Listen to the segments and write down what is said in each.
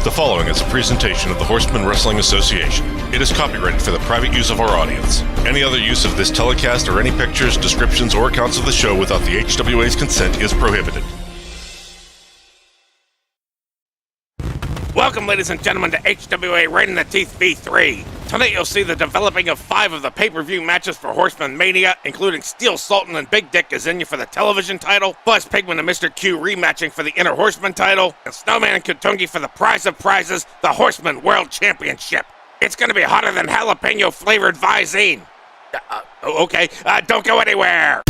The following is a presentation of the Horseman Wrestling Association. It is copyrighted for the private use of our audience. Any other use of this telecast or any pictures, descriptions, or accounts of the show without the HWA's consent is prohibited. Welcome, ladies and gentlemen, to HWA Right in the Teeth V3. Tonight you'll see the developing of 5 of the pay-per-view matches for Horseman Mania, including Steel Sultan and Big Dick Gazinya for the television title, Fuzz, Pigman, and Mr. Q rematching for the Interhorsemen title, and Snowman and Katungi for the prize of prizes, the Horseman World Championship. It's gonna be hotter than jalapeno-flavored Visine. Okay, don't go anywhere!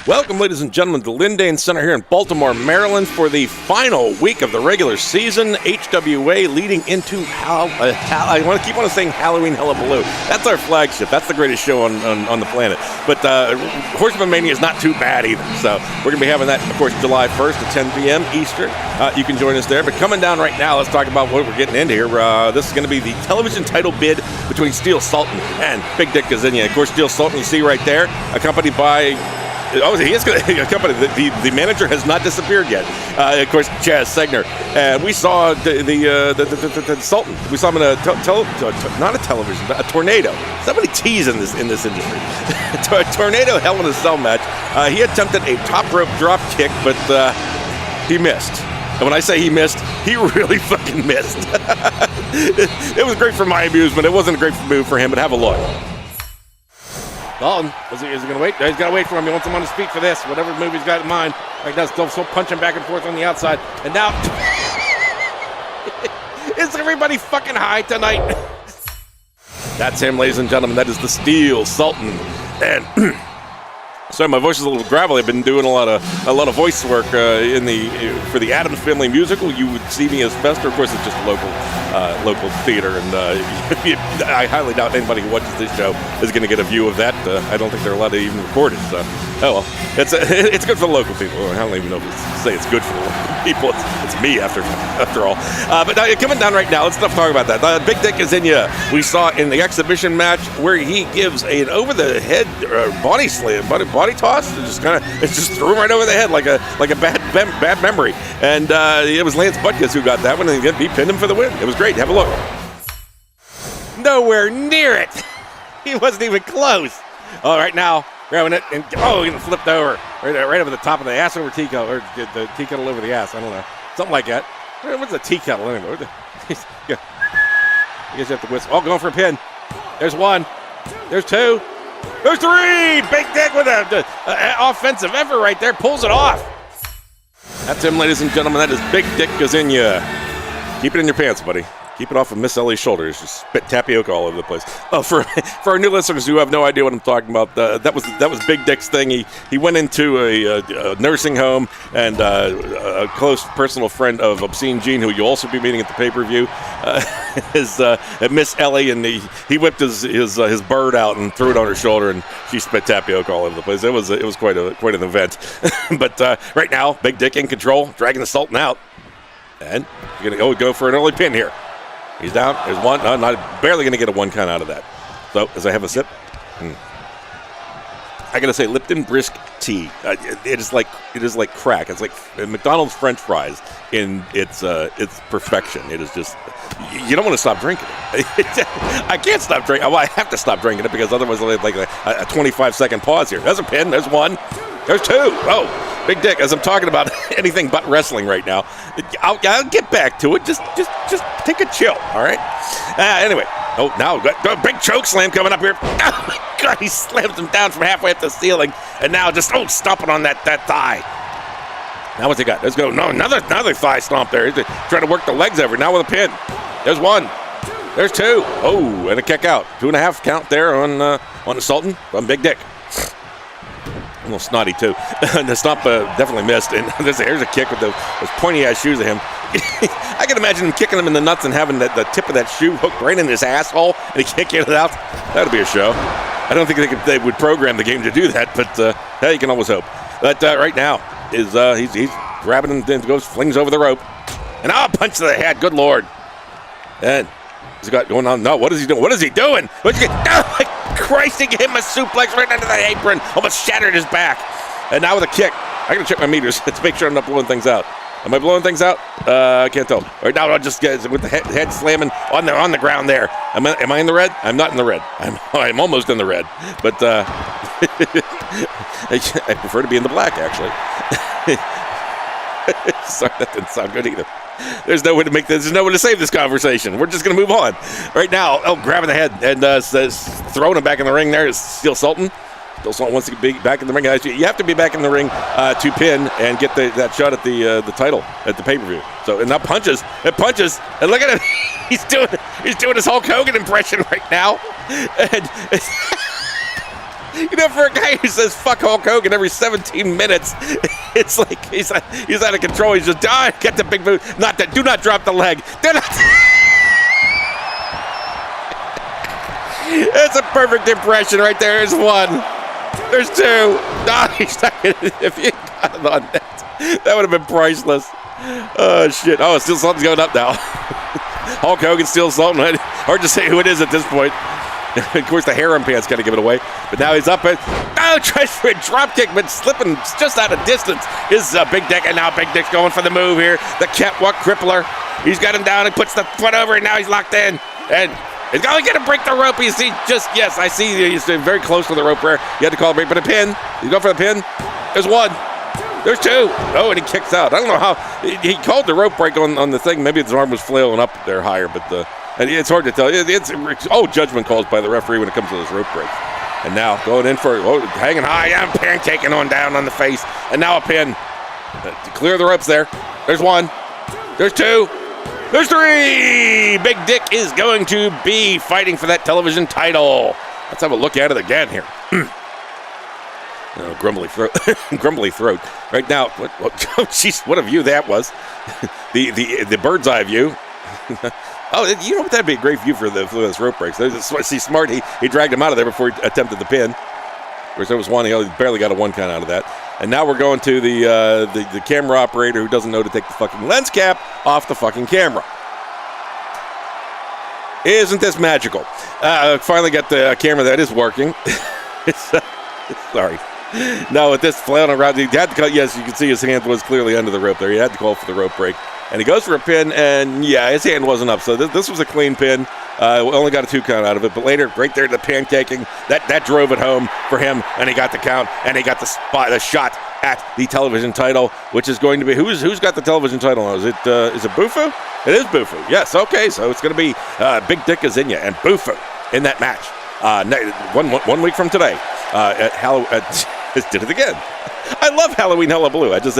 Welcome, ladies and gentlemen, to Lindane Center here in Baltimore, Maryland for the final week of the regular season. HWA leading into I want to keep on saying Halloween Hullabaloo. That's our flagship. That's the greatest show on the planet. But Horseman Mania is not too bad either. So we're going to be having that, of course, July 1st at 10 p.m. Eastern. You can join us there. But coming down right now, let's talk about what we're getting into here. This is going to be the television title bid between Steel Sultan and Big Dick Gazinya. Of course, Steel Sultan, you see right there, accompanied by... Oh, he is going to accompany. The manager has not disappeared yet. Of course, Chaz Segner. And we saw the Sultan. We saw him in not a television, but a tornado. So many T's in this industry. A tornado Hell in a Cell match. He attempted a top rope drop kick, but he missed. And when I say he missed, he really fucking missed. It was great for my amusement. It wasn't a great move for him, but have a look. Dalton, is he going to wait? He's got to wait for him. He wants him on his feet for this, whatever move he's got in mind. Like that's still punching back and forth on the outside. And now, is everybody fucking high tonight? That's him, ladies and gentlemen. That is the Steel Sultan. And sorry, my voice is a little gravelly. I've been doing a lot of voice work for the Addams Family musical. You would see me as Fester. Of course, it's just local theater, and I highly doubt anybody who watches this show is going to get a view of that. I don't think they're allowed to even record it. So, oh well, it's good for the local people. I don't even know if say it's good for the local people. It's me after all. But coming down right now, let's not talk about that. Big Dick Gazinya, we saw in the exhibition match where he gives an over-the-head body slam, body toss. It just threw him right over the head like a bad memory. And it was Lance Butkus who got that one, and he pinned him for the win. It was great. Have a look. Nowhere near it. He wasn't even close. All right, now grabbing it and he flipped over right over the top of the ass over tea kettle, or the tea kettle over the ass. I don't know, something like that. What's a tea kettle anyway? I guess you have to whistle. Oh, going for a pin. There's one. There's two. There's three. Big Dick with an offensive effort right there. Pulls it off. That's him, ladies and gentlemen. That is Big Dick Gazinya. Keep it in your pants, buddy. Keep it off of Miss Ellie's shoulders. Just spit tapioca all over the place. Oh, for our new listeners who have no idea what I'm talking about, that was Big Dick's thing. He went into a nursing home, and a close personal friend of Obscene Gene, who you'll also be meeting at the pay-per-view, is Miss Ellie, and he whipped his bird out and threw it on her shoulder, and she spit tapioca all over the place. It was quite an event. But right now, Big Dick in control, dragging the Sultan out, and you're gonna go for an early pin here. He's down. There's one. Barely going to get a one count out of that. So, as I have a sip, I got to say, Lipton Brisk tea. It is like crack. It's like McDonald's French fries in its perfection. It is just, you don't want to stop drinking it. I can't stop drinking. Well, I have to stop drinking it because otherwise I'll have like a 25-second pause here. There's a pin. There's one. There's two. Oh, Big Dick. As I'm talking about anything but wrestling right now, I'll get back to it. Just take a chill. All right. Anyway. Oh, now big choke slam coming up here. Oh my God, he slams him down from halfway up the ceiling, and now just stomping on that thigh. Now what's he got? Let's go. No, another thigh stomp there. He's trying to work the legs over now with a pin. There's one. There's two. Oh, and a kick out. 2.5 count there on the Sultan on Big Dick. A little snotty too. The stomp definitely missed, and here's a kick with those pointy ass shoes of him. I can imagine him kicking him in the nuts and having the tip of that shoe hooked right in his asshole, and he can't get it out. That would be a show. I don't think they would program the game to do that, but hey, you can always hope. But right now, is he's grabbing him, then goes, flings over the rope. And punch to the head, good Lord. And he's got going on. No, what is he doing? What is he doing? Christ, he gave him a suplex right under the apron. Almost shattered his back. And now with a kick. I gotta check my meters to make sure I'm not blowing things out. Am I blowing things out? I can't tell. Right now, I'll just get with the head slamming on the ground there. Am I in the red? I'm not in the red. I'm almost in the red. But I prefer to be in the black, actually. Sorry, that didn't sound good either. There's no way to make this. There's no way to save this conversation. We're just going to move on. Right now, grabbing the head and throwing him back in the ring there is Steel Sultan. Steel Sultan wants to be back in the ring. You have to be back in the ring to pin and get that shot at the title at the pay-per-view. So, and now punches. It punches. And look at him. He's doing his Hulk Hogan impression right now. And you know, for a guy who says fuck Hulk Hogan every 17 minutes, it's like he's out of control. He's just get the big boot. Do not drop the leg. Do not. It's a perfect impression right there. There's one. There's two. No, he's not gonna, if you got it on that would have been priceless. Oh shit. Oh, Steel Sultan's going up now. Hulk Hogan, Steel Sultan. Hard to say who it is at this point. Of course, the harem pants kind of give it away. But now he's up and tries for a drop kick, but slipping just out of distance. Is Big Dick, and now Big Dick's going for the move here. The catwalk crippler. He's got him down and puts the foot over, and now he's locked in. And he's going to break the rope. You see, yes, I see he's very close to the rope there. You had to call a break, but a pin. He's going for the pin. There's one. There's two. Oh, and he kicks out. I don't know how. He called the rope break on the thing. Maybe his arm was flailing up there higher, but and it's hard to tell. Judgment calls by the referee when it comes to those rope breaks. And now going in for hanging high and pancaking on down on the face. And now a pin. To clear the ropes there. There's one. There's two. There's three. Big Dick is going to be fighting for that television title. Let's have a look at it again here. Grumbly throat. Grumbly throat. Right now, what a view that was. the bird's eye view. Oh, you know what? That'd be a great view for those rope breaks. See, Smart, he dragged him out of there before he attempted the pin. Of course, there was one. He barely got a one count out of that. And now we're going to the camera operator who doesn't know to take the fucking lens cap off the fucking camera. Isn't this magical? Finally got the camera that is working. Sorry. No, with this flailing around, he had to call. Yes, you can see his hand was clearly under the rope there. He had to call for the rope break. And he goes for a pin, and yeah, his hand wasn't up. So this was a clean pin. We only got a 2 count out of it. But later, right there, the pancaking, that drove it home for him, and he got the count, and he got the shot at the television title, which is going to be, who's got the television title now? Is it Bufu? It is Bufu. Yes, okay, so it's going to be Big Dick Gazinya and Bufu in that match. 1 week from today at Halloween. Did it again. I love Halloween Hullabaloo. I just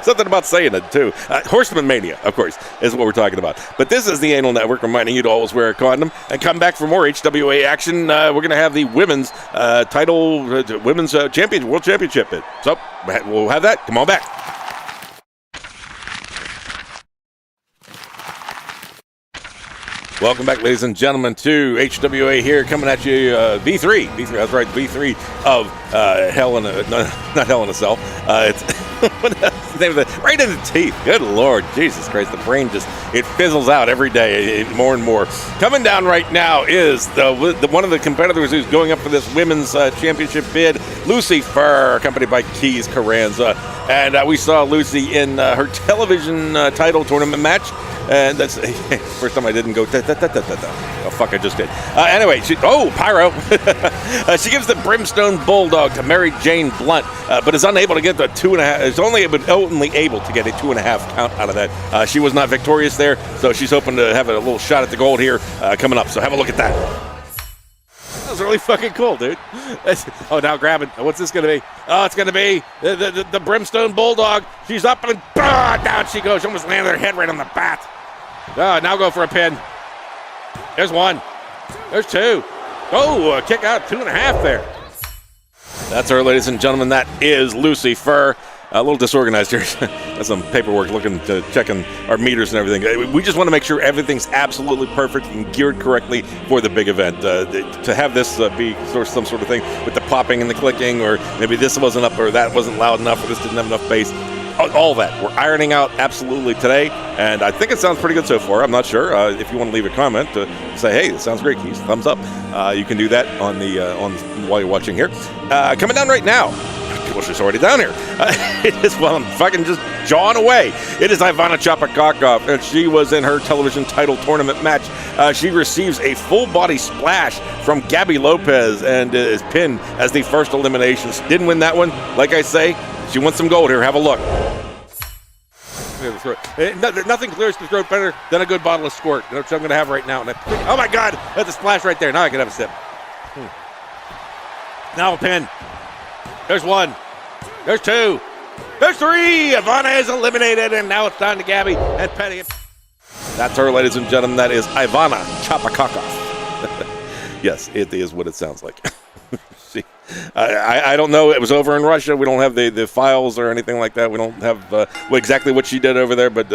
something about saying it too. Horseman Mania, of course, is what we're talking about. But this is the Anal Network reminding you to always wear a condom and come back for more HWA action. We're going to have the women's title, women's world championship. So we'll have that. Come on back. Welcome back, ladies and gentlemen, to HWA here, coming at you, V3. That's right, V3 of Hell in a, not Hell in a Cell. It's what's the name of it? Right in the teeth. Good Lord, Jesus Christ, the brain it fizzles out every day, more and more. Coming down right now is the one of the competitors who's going up for this women's championship bid, Lucy Ferr, accompanied by Keys Carranza. And we saw Lucy in her television title tournament match. And that's the first time I didn't go. Oh, fuck, I just did. Anyway, Pyro. She gives the Brimstone Bulldog to Mary Jane Blount, but is unable to get the 2.5. Is only able to get a 2.5 count out of that. She was not victorious there, so she's hoping to have a little shot at the gold here coming up. So have a look at that. That was really fucking cool, dude. Now grabbing. What's this going to be? Oh, it's going to be the Brimstone Bulldog. She's up and down she goes. She almost landed her head right on the bat. Now go for a pin. There's one. There's two. Oh, kick out 2.5 there. That's her, ladies and gentlemen. That is Lucy Ferr. A little disorganized here. That's some paperwork checking our meters and everything. We just want to make sure everything's absolutely perfect and geared correctly for the big event. To have this be some sort of thing with the popping and the clicking, or maybe this wasn't up or that wasn't loud enough or this didn't have enough bass. All that. We're ironing out absolutely today, and I think it sounds pretty good so far. I'm not sure. If you want to leave a comment to say, hey, this sounds great, Keith, thumbs up. You can do that on while you're watching here. Coming down right now. Well, she's already down here. It is, well, I'm fucking just jawing away. It is Ivana Chopakokoff, and she was in her television title tournament match. She receives a full body splash from Gabi Lopez and is pinned as the first elimination. She didn't win that one. Like I say, she wants some gold here. Have a look. Nothing clears the throat better than a good bottle of squirt, which I'm going to have right now. Oh my God, that's a splash right there. Now I can have a sip. Now a pin. There's one. There's two. There's three. Ivana is eliminated, and now it's down to Gabi and Petty. That's her, ladies and gentlemen. That is Ivana Chopakokoff. Yes, it is what it sounds like. See, I don't know. It was over in Russia. We don't have the files or anything like that. We don't have exactly what she did over there, but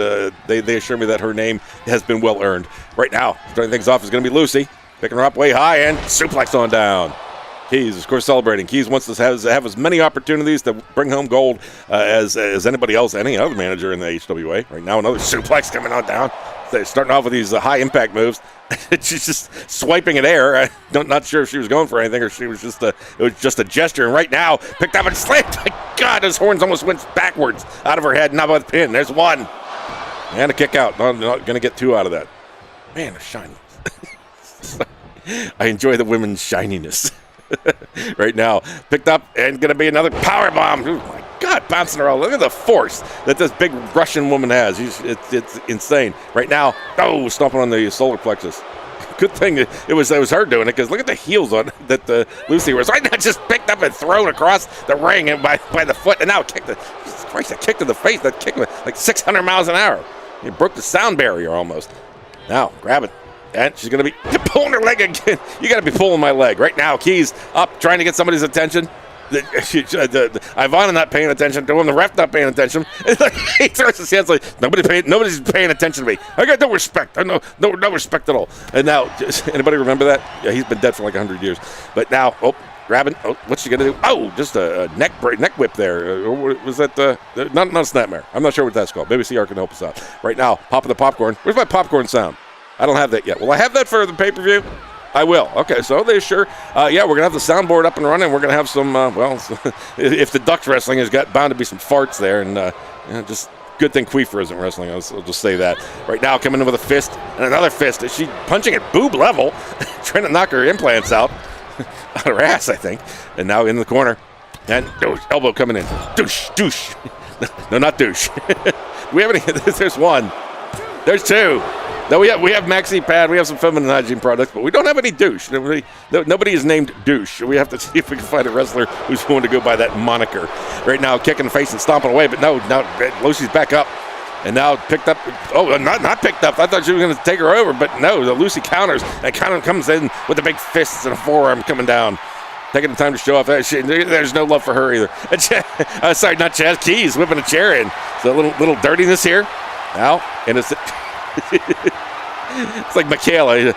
they assure me that her name has been well earned. Right now, starting things off is going to be Lucy, picking her up way high and suplex on down. Keys, of course, celebrating. Keys wants to have as many opportunities to bring home gold as anybody else, any other manager in the HWA. Right now, another suplex coming on down. They're starting off with these high-impact moves. She's just swiping at air. I'm not sure if she was going for anything or she was it was just a gesture. And right now, picked up and slammed. My God, his horns almost went backwards out of her head. Not by the pin. There's one. And a kick out. Not going to get two out of that. Man, the shiny. I enjoy the women's shininess. Right now, picked up and going to be another power bomb. Oh my God, bouncing her all. Look at the force that this big Russian woman has. It's insane. Right now, stomping on the solar plexus. Good thing it was her doing it, because look at the heels on that Lucy was right now, just picked up and thrown across the ring and by the foot, and now kicked Jesus Christ, that kick to the face. That kick was like 600 miles an hour. It broke the sound barrier almost. Now grab it. And she's going to be pulling her leg again. You got to be pulling my leg. Right now, Keys up, trying to get somebody's attention. Ivana not paying attention to him. The ref not paying attention. He throws his hands like, nobody's paying attention to me. I got no respect. I no respect at all. And now, anybody remember that? Yeah, he's been dead for like 100 years. But now, grabbing. What's she going to do? Just a neck whip there. Was that not a snapmare? I'm not sure what that's called. Maybe CR can help us out. Right now, popping the popcorn. Where's my popcorn sound? I don't have that yet. Will I have that for the pay-per-view? I will. Okay, so they sure. Yeah, we're going to have the soundboard up and running. We're going to have some, if the Ducks wrestling has got bound to be some farts there. And just good thing Queefer isn't wrestling. I'll just say that. Right now, coming in with a fist and another fist. Is she punching at boob level? Trying to knock her implants out of her ass, I think. And now in the corner. And elbow coming in. Douche. No, not douche. We have any? There's one. There's two. No, we have Maxi Pad, we have some feminine hygiene products, but we don't have any douche. Nobody is named douche. We have to see if we can find a wrestler who's going to go by that moniker. Right now, kicking the face and stomping away, but no, now Lucy's back up. And now picked up, not picked up. I thought she was going to take her over, but no, the Lucy counters and kind of comes in with the big fists and a forearm coming down. Taking the time to show off. There's no love for her either. Sorry, not Chaz. Keys whipping a chair in. So a little dirtiness here. Now, innocent. It's like Michaela.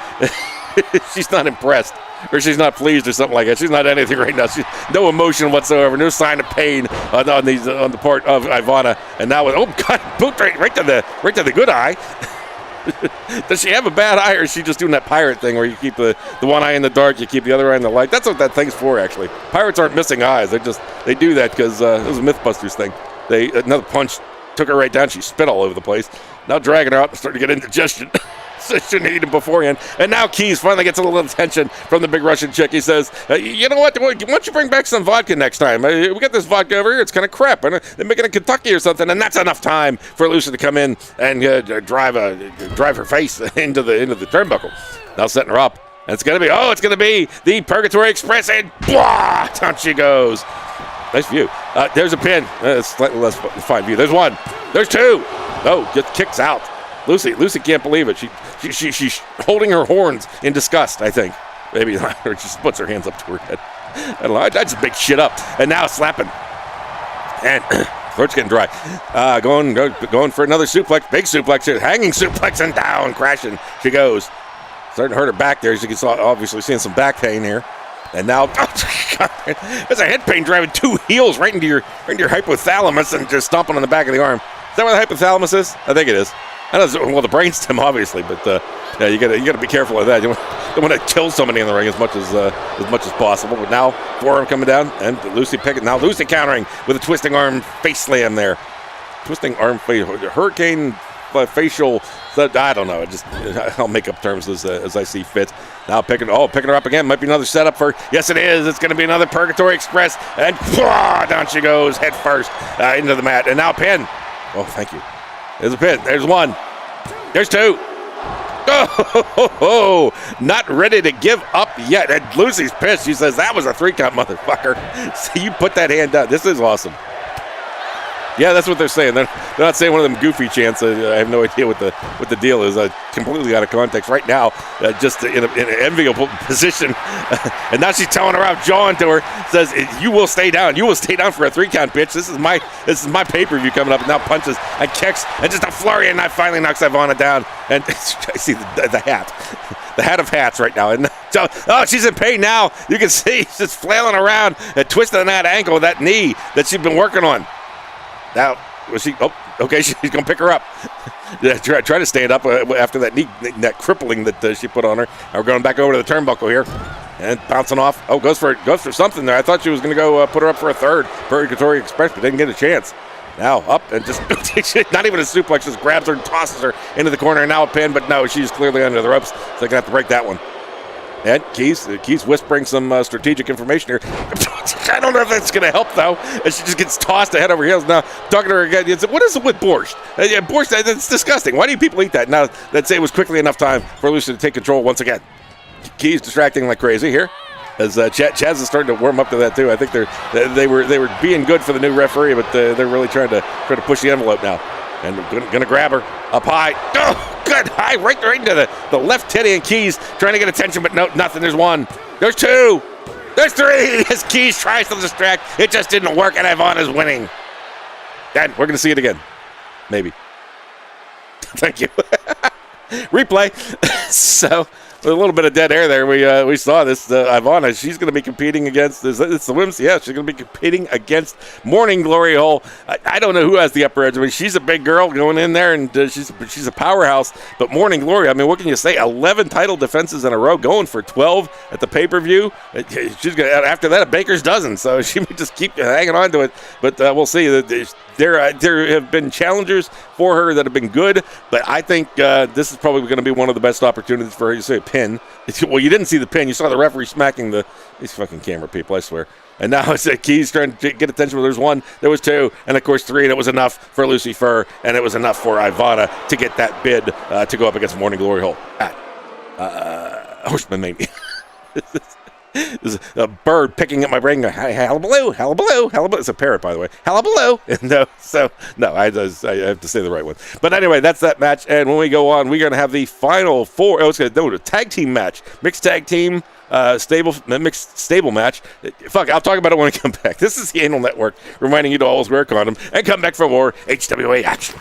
She's not impressed, or she's not pleased, or something like that. She's not anything right now. She's no emotion whatsoever, no sign of pain on the part of Ivana. And now, God, boot right to the good eye. Does she have a bad eye, or is she just doing that pirate thing where you keep the one eye in the dark, you keep the other eye in the light? That's what that thing's for, actually. Pirates aren't missing eyes. They do that because it was a Mythbusters thing. Another punch took her right down. She spit all over the place. Now dragging her out and starting to get indigestion. So shouldn't eat him beforehand. And now Keys finally gets a little attention from the big Russian chick. He says, you know what? Why don't you bring back some vodka next time? We got this vodka over here. It's kind of crap. They're making it in Kentucky or something. And that's enough time for Lucy to come in and drive her face into the turnbuckle. Now setting her up. And it's going to be the Purgatory Express. And blah, down she goes. Nice view. There's a pin. Slightly less fine view. There's one. There's two. No, just kicks out. Lucy can't believe it. She's holding her horns in disgust, I think. Maybe, or she puts her hands up to her head. I don't know. I just make shit up. And now slapping. And throat's getting dry. Going for another suplex, big suplex here, hanging suplex, and down, crashing she goes. Starting to hurt her back there, as you can see, obviously seeing some back pain here. And now, there's a head pain driving 2 heels right into your hypothalamus and just stomping on the back of the arm. Is that where the hypothalamus is? I think it is. I know, well, the brainstem, obviously, but yeah, you gotta be careful of that. You don't want to kill somebody in the ring as much as possible. But now, forearm coming down, and Lucy picking. Now Lucy countering with a twisting arm face slam there. Twisting arm face, hurricane facial. I don't know. I'll make up terms as I see fit. Now picking her up again. Might be another setup for. Yes, it is. It's going to be another Purgatory Express, and down she goes head first into the mat, and now a pin. Oh, thank you. There's a pin. There's one. There's two. Oh, not ready to give up yet. And Lucy's pissed. She says, that was a 3-count, motherfucker. So you put that hand down. This is awesome. Yeah, that's what they're saying. They're not saying one of them goofy chants. I have no idea what the deal is. Completely out of context right now. Just in an enviable position. And now she's telling her out, jawing to her, says, "You will stay down. You will stay down for a 3-count, bitch. This is my pay-per-view coming up." And now punches and kicks and just a flurry, and that finally knocks Ivana down. And I see the hat, the hat of hats right now. And so, she's in pain now. You can see she's just flailing around and twisting that ankle, that knee that she's been working on. Now, was she? Oh, okay, she's going to pick her up. Try to stand up after that knee, that crippling that she put on her. Now we're going back over to the turnbuckle here. And bouncing off. Oh, goes for something there. I thought she was going to go put her up for a third Purgatory Express, but didn't get a chance. Now up and just, not even a suplex, just grabs her and tosses her into the corner. And now a pin, but no, she's clearly under the ropes. So they're going to have to break that one. And Keys whispering some strategic information here. I don't know if that's going to help, though. And she just gets tossed head over heels. Now, talking to her again, what is it with borscht? Borscht, that's disgusting. Why do people eat that? Now, let's say it was quickly enough time for Lucy to take control once again. Keys distracting like crazy here. As Chaz is starting to warm up to that, too. I think they were being good for the new referee, but they're really trying to push the envelope now. And going to grab her up high. Oh, good high, right into the left titty, and Keys trying to get attention, but no, nothing. There's one. There's two. There's three. As Keys tries to distract, it just didn't work, and Ivana's winning. And we're going to see it again. Maybe. Thank you. Replay. So, with a little bit of dead air there, we saw this. Ivana, she's going to be competing against, it's the women's, yeah, she's going to be competing against Morning Glory Hole. I don't know who has the upper edge. I mean, she's a big girl going in there, and she's a powerhouse. But Morning Glory, I mean, what can you say? 11 title defenses in a row, going for 12 at the pay-per-view. She's gonna, after that, a baker's dozen, so she may just keep hanging on to it. But we'll see. There have been challengers for her that have been good, but I think this is probably going to be one of the best opportunities for her to see a pin. Well, you didn't see the pin. You saw the referee smacking these fucking camera people, I swear. And now it's Keys trying to get attention. Well, there's one, there was two, and of course three, and it was enough for Lucy Ferr, and it was enough for Ivana to get that bid to go up against Morning Glory Hole at Horseman Mania. There's a bird picking at my brain going, hullabaloo, hullabaloo, hullabaloo. It's a parrot, by the way. Hullabaloo. No, I have to say the right one. But anyway, that's that match. And when we go on, we're going to have the final four. Oh, it's going to do a tag team match. Mixed tag team, mixed stable match. Fuck, I'll talk about it when I come back. This is the Anal Network, reminding you to always wear a condom and come back for more HWA action.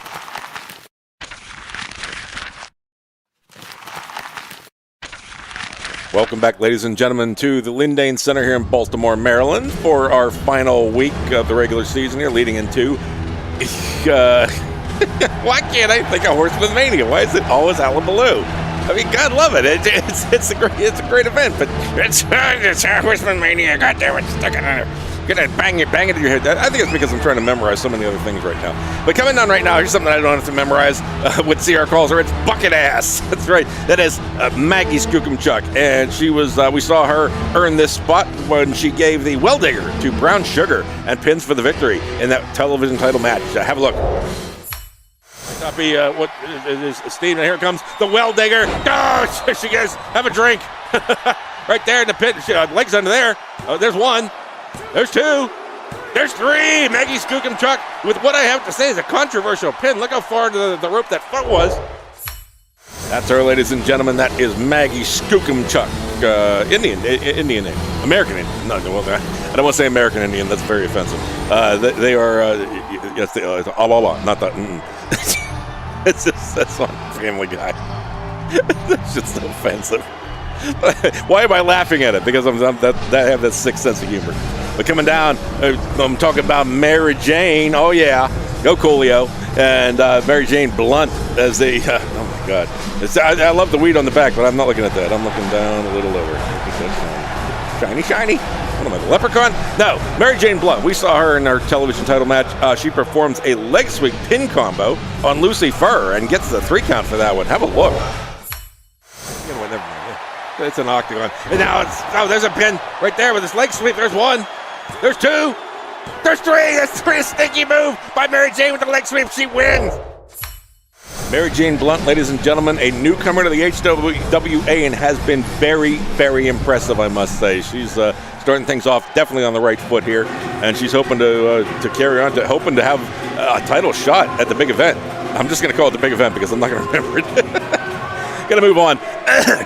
Welcome back, ladies and gentlemen, to the Lindane Center here in Baltimore, Maryland, for our final week of the regular season here, leading into... why can't I think of Horseman Mania? Why is it always Hullabaloo? I mean, God love it. It's a great event, but it's Horseman Mania. God damn it, stuck it in there. Gonna bang it in your head. I think it's because I'm trying to memorize so many other things right now. But coming down right now, here's something I don't have to memorize. With CR calls her, it's bucket ass. That's right. That is Maggie Skookumchuk, and she was. We saw her earn this spot when she gave the Well Digger to Brown Sugar and pins for the victory in that television title match. Have a look. Copy. What is Steve? And here comes the Well Digger. Oh, she goes. Have a drink. Right there in the pit. Legs under there. Oh, there's one. There's two. There's three. Maggie Skookumchuk with what I have to say is a controversial pin. Look how far to the rope that foot was. That's her, ladies and gentlemen. That is Maggie Skookumchuk. Indian name. American Indian. No, I don't want to say American Indian. That's very offensive. They are Yes, not the. It's just that's on Family Guy. That's just so offensive. Why am I laughing at it? Because I have that sixth sense of humor. But coming down, I'm talking about Mary Jane. Oh yeah, go Coolio. And Mary Jane Blount as they. Oh my God, I love the weed on the back, but I'm not looking at that. I'm looking down a little lower. Shiny. What am I, the leprechaun? No, Mary Jane Blount. We saw her in our television title match. She performs a leg sweep pin combo on Lucy Ferr and gets the 3 count for that one. Have a look. Never mind. It's an octagon. And now there's a pin right there with this leg sweep. There's 1. There's 2. There's 3. There's 3. A stinky move by Mary Jane with the leg sweep. She wins. Mary Jane Blount, ladies and gentlemen, a newcomer to the HWA and has been very, very impressive, I must say. She's starting things off definitely on the right foot here, and she's hoping to carry on, hoping to have a title shot at the big event. I'm just going to call it the big event because I'm not going to remember it. Going to move on.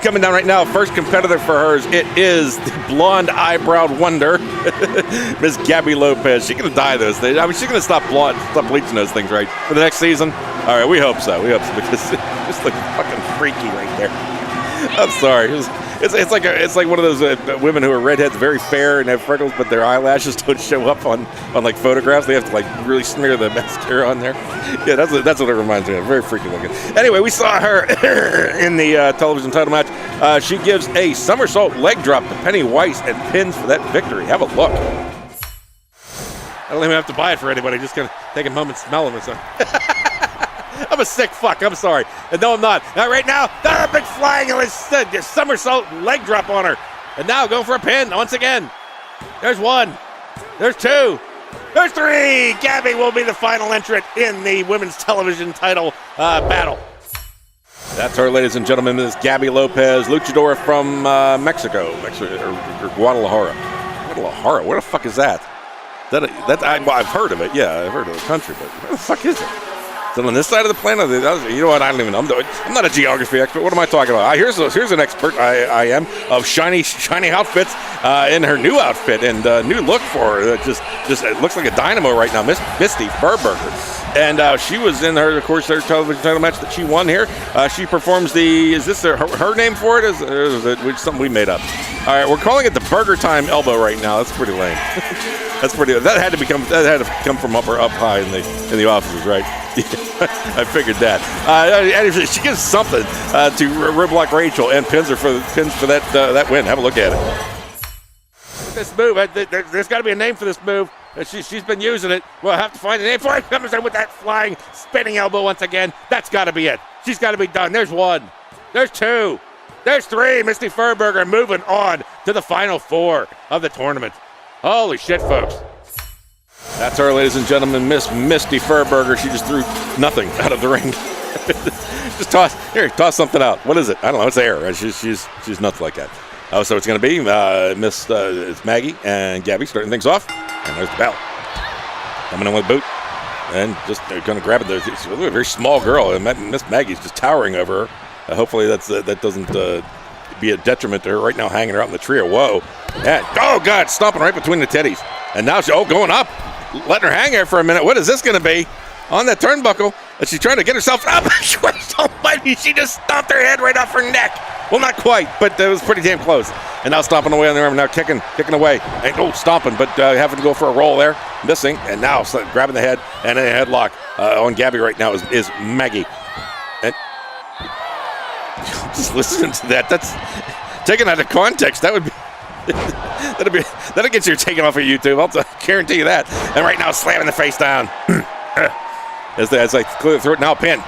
Coming down right now, first competitor for hers, it is the blonde eyebrow wonder, Miss Gabi Lopez. She's going to dye those things. I mean, she's going to stop bleaching those things, right, for the next season. All right, we hope so. Because it just looks fucking freaky right there. I'm sorry. It's like one of those women who are redheads, very fair and have freckles, but their eyelashes don't show up on like photographs. They have to like really smear the mascara on there. Yeah, that's what it reminds me of. Very freaky looking. Anyway, we saw her in the television title match. She gives a somersault leg drop to Penny Weiss and pins for that victory. Have a look. I don't even have to buy it for anybody. Just gonna take a moment, smell them or something. I'm a sick fuck. I'm sorry. And no, I'm not. Now, right now, the big flying somersault leg drop on her. And now going for a pin once again. There's 1. There's 2. There's 3. Gabi will be the final entrant in the women's television title battle. That's her, ladies and gentlemen, Ms. Gabi Lopez, luchador from Mexico or Guadalajara. Guadalajara? Where the fuck is that? I've heard of it. Yeah, I've heard of the country, but where the fuck is it? Is it on this side of the planet? You know what? I don't even know. I'm not a geography expert. What am I talking about? Here's an expert. I am of shiny outfits in her new outfit and new look for her. It just it looks like a dynamo right now. Misty Firberger, and she was in her television title match that she won here. She performs is this her name for it? Is it something we made up? All right, we're calling it the Burger Time elbow right now. That's pretty lame. That had to come from up high in the offices, right? I figured that. And she gives something to Riblock Rachel and pins for that win. Have a look at it. This move, there's got to be a name for this move. She's been using it. We'll have to find a name for it. Comes in with that flying spinning elbow once again. That's got to be it. She's got to be done. There's 1. There's 2. There's 3. Misty Firberger moving on to the final 4 of the tournament. Holy shit, folks. That's her, ladies and gentlemen, Miss Misty Firberger. She just threw nothing out of the ring. Just toss something out. What is it? I don't know. It's air. She's nuts like that. So it's going to be it's Maggie and Gabi starting things off. And there's the bell. Coming in with a boot. And just going to grab it. She's a very small girl. And Miss Maggie's just towering over her. Hopefully that doesn't be a detriment to her right now hanging her out in the tree. Whoa. Yeah. Oh, God. Stomping right between the titties. And now she's going up. Letting her hang there for a minute. What is this going to be? On that turnbuckle. And she's trying to get herself up. She just stomped her head right off her neck. Well, not quite, but it was pretty damn close. And now stomping away on the arm. Now kicking away. And stomping, but having to go for a roll there. Missing. And now grabbing the head. And a headlock on Gabi right now is Maggie. And just listening to that. That's taken out of context. That would be. That'll get you taken off of YouTube. I'll guarantee you that. And right now, slamming the face down. As I clear the throat, now pin.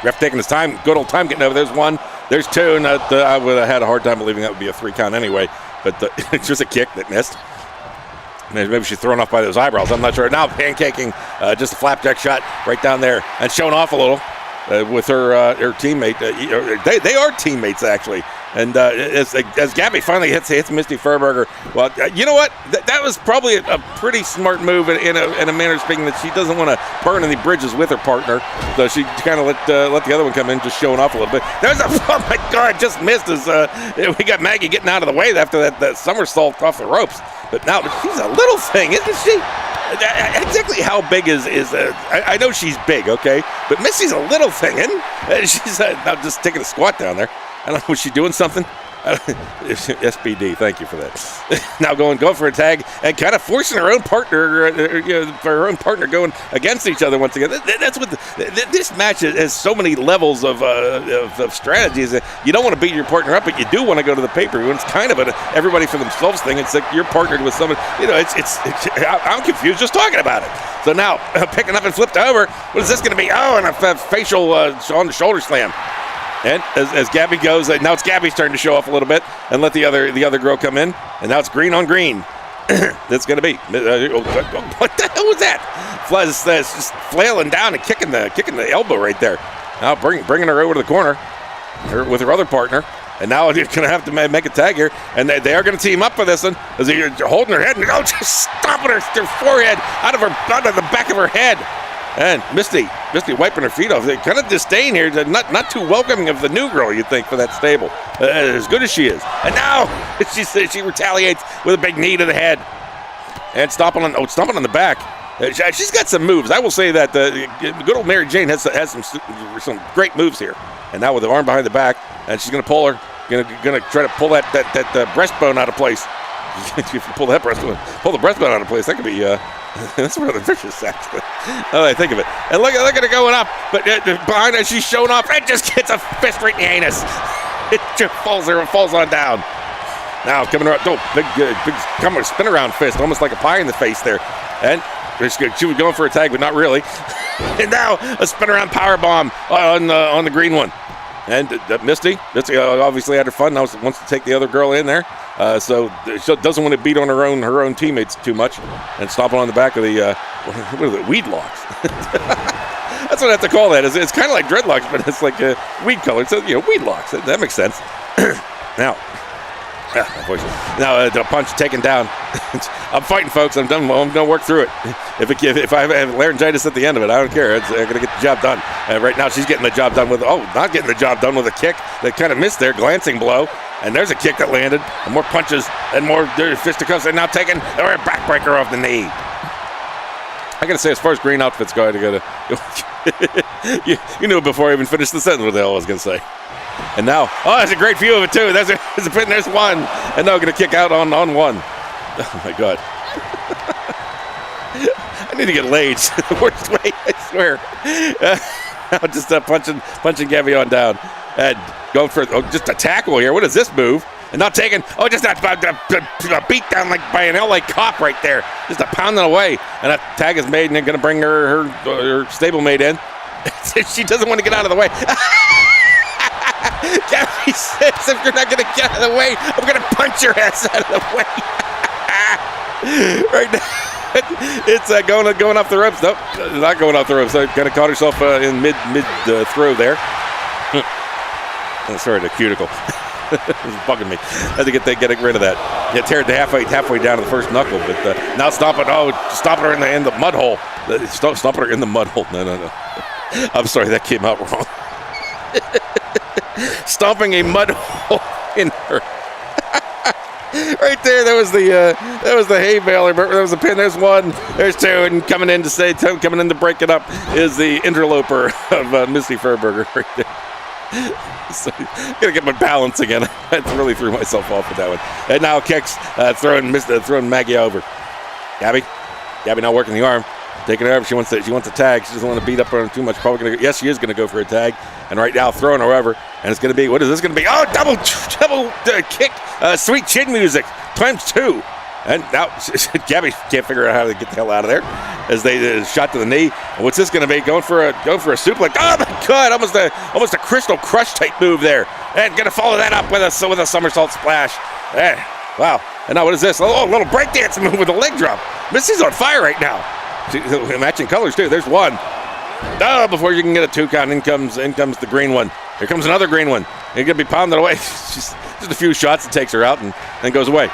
Ref taking his time, good old time getting over. There's 1, there's 2, and I would have had a hard time believing that would be a 3 count anyway. But it's just a kick that missed. Maybe she's thrown off by those eyebrows. I'm not sure. Now pancaking, just a flapjack shot right down there and showing off a little with her teammate. They are teammates actually. And as Gabi finally hits Misty Firberger, well, you know what? That was probably a pretty smart move in a manner of speaking, that she doesn't want to burn any bridges with her partner. So she kind of let the other one come in, just showing off a little bit. Oh my God, just missed as we got Maggie getting out of the way after that somersault off the ropes. But now she's a little thing, isn't she? exactly how big is I know she's big, okay, but Misty's a little thing, and she's now just taking a squat down there. I don't know, was she doing something? SBD, thank you for that. Now going for a tag and kind of forcing her own partner, for her own partner going against each other once again. That's what this match has so many levels of strategies. You don't want to beat your partner up, but you do want to go to the pay-per-view. It's kind of an everybody for themselves thing. It's like you're partnered with someone. I'm confused just talking about it. So now picking up and flipped over. What is this going to be? Oh, and a facial on the shoulder slam. And as Gabi goes, now it's Gabi's turn to show off a little bit and let the other girl come in. And now it's green on green. That's going to be. What the hell was that? Fuzz just flailing down and kicking the elbow right there. Now bringing her over to the corner with her other partner. And now you're going to have to make a tag here. And they are going to team up for this one. As they're holding her head and just stomping her forehead out of the back of her head. And Misty wiping her feet off. They kind of disdain here. Not too welcoming of the new girl, you'd think, for that stable. As good as she is. And now she retaliates with a big knee to the head. And stomping on the back. She's got some moves. I will say that good old Mary Jane has some great moves here. And now with the arm behind the back, and she's going to pull her. Going to try to pull that breastbone out of place. If you pull the breastbone out of place, that could be. That's rather vicious, actually. Now that I think of it. And look at her going up, but behind her, she's showing off. It just gets a fist right in the anus. It just falls on down. Now coming around, big spin around fist, almost like a pie in the face there. And she was going for a tag, but not really. And now a spin around power bomb on the green one. And Misty obviously had her fun. Now wants to take the other girl in there. So she doesn't want to beat on her own teammates too much, and stomping on the back of the what are the weed locks? That's what I have to call that. It's kind of like dreadlocks, but it's like weed color. So weed locks. That makes sense. Now the punch taken down. I'm fighting, folks. I'm done. I'm gonna work through it. If I have laryngitis at the end of it, I don't care. I'm gonna get the job done. Right now, she's getting the job done with. Not getting the job done with a kick that kind of missed there, glancing blow. And there's a kick that landed, and more punches, and more fisticuffs. And now taking a backbreaker off the knee. I gotta say, as far as green outfits go, you knew it before I even finished the sentence what the hell I was gonna say. And now, that's a great view of it too. There's one, and now gonna kick out on one. Oh my God. I need to get laid the worst way, I swear. Now just punching Gabi on down. And going for just a tackle here. What is this move? And not taking, just a beat down like by an LA cop right there. Just a pounding away. And a tag is made, and they're going to bring her stablemate in. She doesn't want to get out of the way. Gabi says, if you're not going to get out of the way, I'm going to punch your ass out of the way. Right now, it's going off the ropes. Nope, not going off the ropes. So kind of caught herself in mid throw there. Sorry, the cuticle. It was bugging me. I had to get rid of that. Yeah, tear it halfway down to the first knuckle, but now stomping her in the mud hole. Stomping her in the mud hole. No. I'm sorry, that came out wrong. Stomping a mud hole in her. Right there, that was the hay baler. There was a pin. There's one. There's two, and coming in to break it up is the interloper of Misty Firberger right there. So, gotta get my balance again. I really threw myself off with that one. And now kicks, throwing Maggie over. Gabi now working the arm, taking her over. She wants a tag. She doesn't want to beat up her too much. Yes, she is gonna go for a tag. And right now throwing her over. And it's gonna be, what is this gonna be? Oh, double kick, sweet chin music ×2. And now Gabi can't figure out how to get the hell out of there as they shot to the knee. And what's this going to be? Going for a suplex. Oh my God! Almost a Crystal Crush type move there. And going to follow that up with a somersault splash. Wow! And now what is this? A little breakdance move with a leg drop. Misty's on fire right now. Matching colors too. There's one. Before you can get a 2 count, in comes the green one. Here comes another green one. You're going to be pounded away. Just a few shots, it takes her out and then goes away.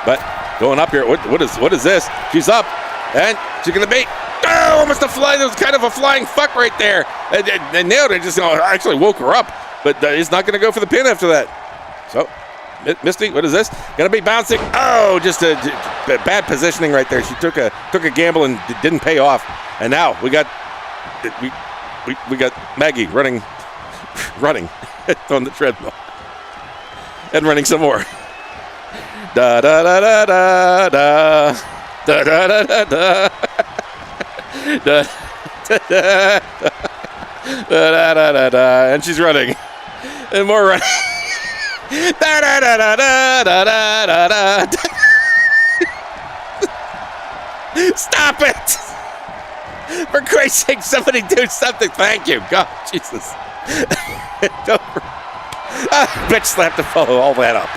But going up here, what is this? She's up, and she's gonna be. Almost a fly. There was kind of a flying fuck right there. They nailed it. Just actually woke her up, but he's not gonna go for the pin after that. So Misty, what is this? Gonna be bouncing. Oh, just a bad positioning right there. She took a gamble and didn't pay off. And now we got Maggie running on the treadmill and running some more. Da da da da da da da da da da da da da da da da, and she's running and more running. Da da da da da da da da. Stop it! For Christ's sake, somebody do something. Thank you. God, Jesus. Bitch slapped the follow all that up.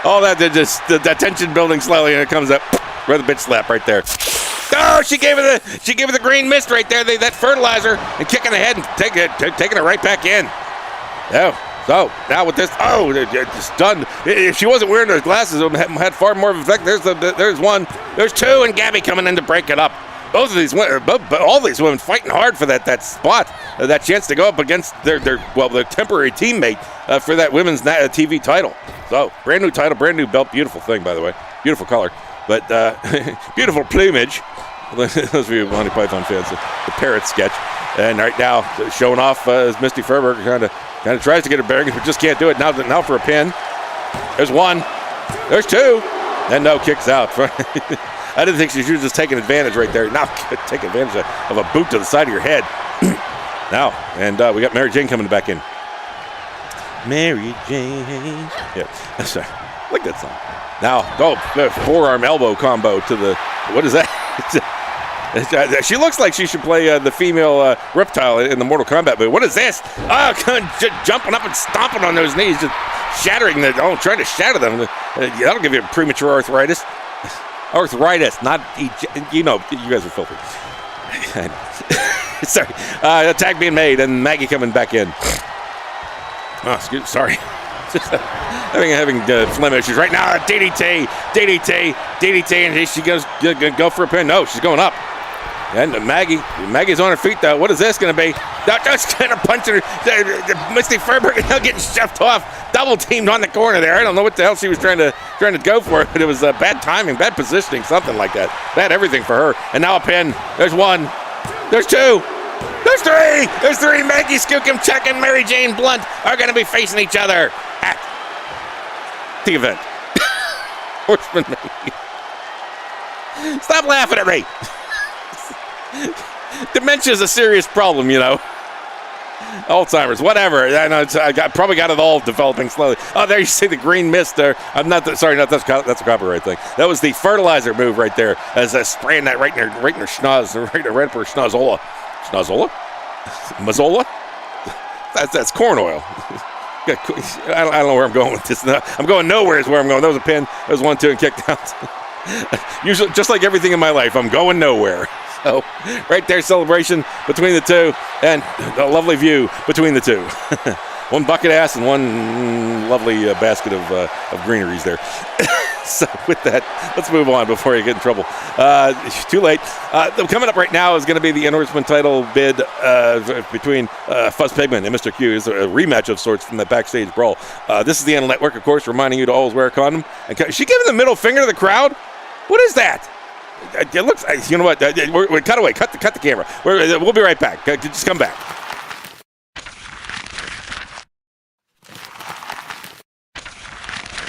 All that did just the tension building slowly, and it comes up with a bitch slap right there. Oh, she gave her the green mist right there. That fertilizer and kicking the head and taking it right back in. Oh, so now with this, it's done. If she wasn't wearing those glasses, it had far more of an effect. There's one, there's two, and Gabi coming in to break it up. Both of these women, all these women fighting hard for that spot, that chance to go up against their temporary teammate for that women's TV title. So, brand new title, brand new belt, beautiful thing, by the way, beautiful color, but beautiful plumage. Those of you Monty Python fans, the parrot sketch, and right now showing off as Misty Firberger kind of tries to get a bearing, but just can't do it. Now for a pin. There's one, there's two, and no, kicks out. I didn't think she was just taking advantage right there. Now take advantage of a boot to the side of your head. Now, and we got Mary Jane coming back in. Mary Jane. Yeah, sorry. I like that song. Now, the forearm elbow combo to the, what is that? She looks like she should play the female reptile in the Mortal Kombat movie. What is this? Oh, jumping up and stomping on those knees, just shattering trying to shatter them. That'll give you premature arthritis. Arthritis, not, you guys are filthy. Sorry. Attack being made, and Maggie coming back in. Oh, sorry. having phlegm issues right now. DDT, and she goes go for a pin. No, she's going up. And Maggie's on her feet though. What is this going to be? That's kind of punching her. Misty Firberger now getting shoved off, double teamed on the corner there. I don't know what the hell she was trying to go for, but it was bad timing, bad positioning, something like that. Bad everything for her. And now a pin. There's one. There's two. There's three. There's three. Maggie Skookumchuk and Mary Jane Blount are going to be facing each other at the event. Horseman. Stop laughing at me. Dementia is a serious problem, Alzheimer's, whatever. I know I probably got it all developing slowly. Oh, there you see the green mist there. That's a copyright thing. That was the fertilizer move right there, as spraying that right in her schnoz, right up her schnozola. Schnozola? Mazzola? That's corn oil. I don't know where I'm going with this. I'm going nowhere is where I'm going. That was a pin. That was 1, 2, and kicked out. Usually, just like everything in my life, I'm going nowhere. So, right there, celebration between the two, and a lovely view between the two. One bucket ass and one lovely basket of greeneries there. So, with that, let's move on before you get in trouble. Too late. Coming up right now is going to be the Interhorsemen title bid between Fuzz, Pigman and Mr. Q. It's a rematch of sorts from the backstage brawl. This is the N Network, of course, reminding you to always wear a condom. And is she giving the middle finger to the crowd? What is that? It looks. You know what? We're cut away. Cut the camera. We'll be right back. Just come back.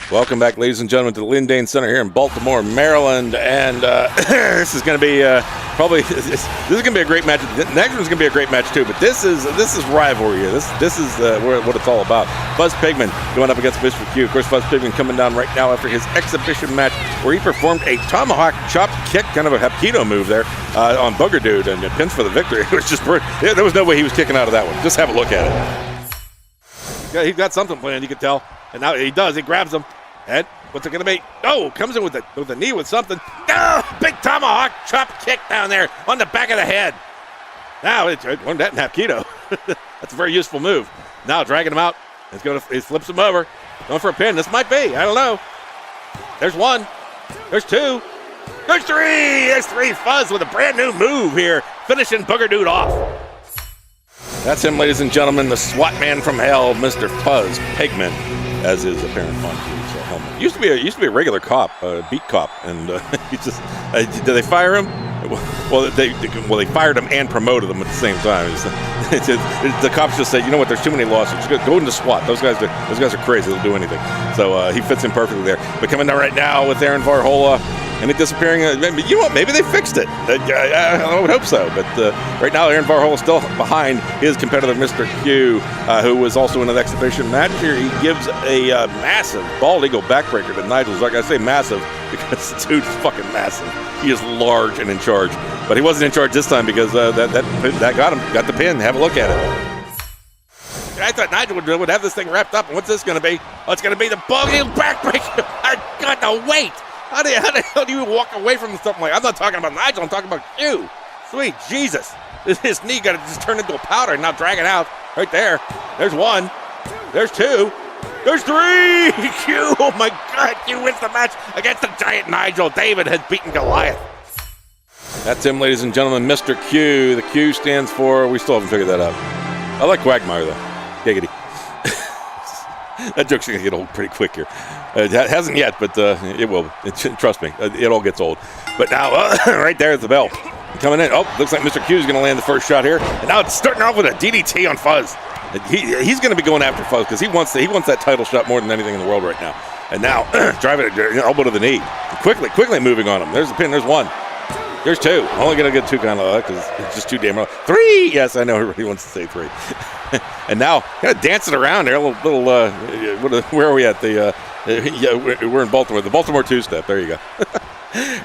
Welcome back, ladies and gentlemen, to the Lindane Center here in Baltimore, Maryland, and this is going to be this is going to be a great match. The next one's going to be a great match too, but this is rivalry. This is what it's all about. Fuzz Pigman going up against Mr. Q. Of course, Fuzz Pigman coming down right now after his exhibition match where he performed a tomahawk chop kick, kind of a Hapkido move there on Booger Dude, and pins for the victory. It was just there was no way he was kicking out of that one. Just have a look at it. He's got something planned, you can tell, and now he does. He grabs him. And what's it going to be? Oh, comes in with a knee with something. Oh, big tomahawk chop kick down there on the back of the head. Now, it learned that in Hapkido. That's a very useful move. Now, dragging him out. He flips him over. Going for a pin. This might be. I don't know. There's one. There's two. There's three. There's three. Fuzz with a brand new move here. Finishing Booger Dude off. That's him, ladies and gentlemen. The SWAT man from hell, Mr. Fuzz Pigman. as is apparent on his helmet. Used to be a regular cop, beat cop, and he just did they fire him? Well, they fired him and promoted him at the same time. The cops just said, you know what? There's too many lawsuits. Go into SWAT. Those guys are crazy. They'll do anything. So he fits in perfectly there. But coming down right now with Aaron Varhola and it disappearing. You know what? Maybe they fixed it. I would hope so. But right now, Aaron Varhola is still behind his competitor, Mr. Q, who was also in an exhibition match here. He gives a massive bald eagle backbreaker to Nigel. Like I say, massive because the dude's fucking massive. He is large and in charge. But he wasn't in charge this time because that got him. Got the pin. Have a look at it. I thought Nigel would have this thing wrapped up. And what's this going to be? Oh, it's going to be the bald eagle backbreaker. I got the weight. How the hell do you walk away from something like that? I'm not talking about Nigel. I'm talking about Q. Sweet Jesus. His knee got to just turn into a powder and now drag it out. Right there. There's one. There's two. There's three. Q. Oh, my God. Q wins the match against the giant Nigel. David has beaten Goliath. That's him, ladies and gentlemen. Mr. Q. The Q stands for, we still haven't figured that out. I like Quagmire, though. Giggity. That joke's going to get old pretty quick here. It hasn't yet, but it will. Trust me, it all gets old. But now, right there is the bell. Coming in. Oh, looks like Mr. Q is going to land the first shot here. And now it's starting off with a DDT on Fuzz. He's going to be going after Fuzz because he wants that title shot more than anything in the world right now. And now, driving it, elbow to the knee. Quickly moving on him. There's the pin. There's one. There's two. I'm only going to get two kind of because it's just too damn low. Three! Yes, I know everybody wants to say three. And now, kind of dancing around there. Where are we at? Yeah, we're in Baltimore. The Baltimore two-step. There you go.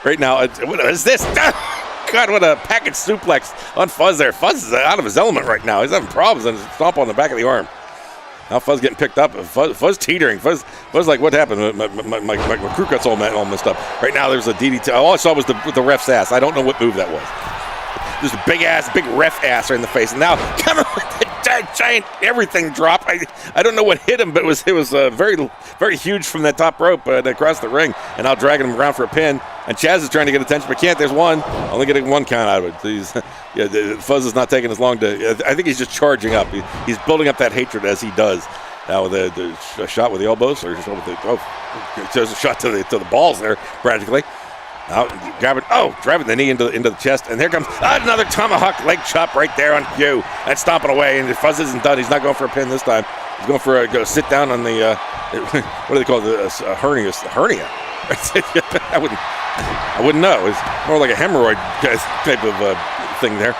Right now, what is this? God, what a package suplex on Fuzz there. Fuzz is out of his element right now. He's having problems and stomp on the back of the arm. Now Fuzz getting picked up. Fuzz teetering. Fuzz like, what happened? My crew cuts all messed up. Right now there's a DDT. All I saw was the ref's ass. I don't know what move that was. There's a big ref ass right in the face. And now coming with the giant everything drop. I don't know what hit him, but it was very, very huge from that top rope across the ring. And now dragging him around for a pin. And Chaz is trying to get attention, but can't. There's one. Only getting one count out of it. Fuzz is not taking as long to. I think he's just charging up. He's building up that hatred as he does. Now with a shot with the elbows, or just with there's a shot to the balls there, practically. Now driving the knee into the chest, and here comes another tomahawk leg chop right there on Q. That's stomping away, and Fuzz isn't done. He's not going for a pin this time. He's going for a sit down on the what do they call it? Hernia. I wouldn't know. It's more like a hemorrhoid type of thing there.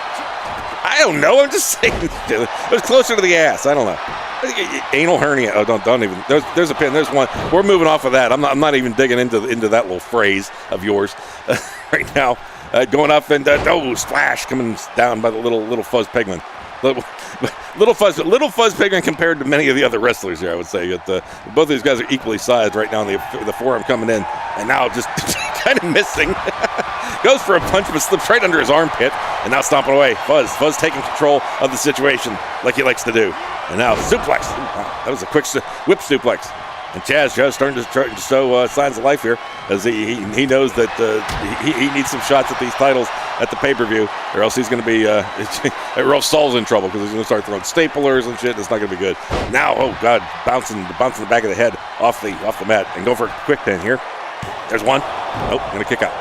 I don't know. I'm just saying. It was closer to the ass. I don't know. Anal hernia. Oh, don't even. There's a pin. There's one. We're moving off of that. I'm not even digging into that little phrase of yours right now. Going up and splash coming down by the little Fuzz Pigman. Little Fuzz Pigman compared to many of the other wrestlers here, I would say. Both of these guys are equally sized right now. The forearm coming in, and now just kind of missing. Goes for a punch, but slips right under his armpit, and now stomping away. Fuzz taking control of the situation like he likes to do. And now suplex. That was a quick whip suplex. And Chaz starting to show signs of life here, as he knows that he needs some shots at these titles at the pay-per-view, or else he's going to be or else Saul's in trouble because he's going to start throwing staplers and shit. It's not going to be good. Now, oh God, bouncing the back of the head off the mat and go for a quick pin here. There's one. Nope, going to kick out.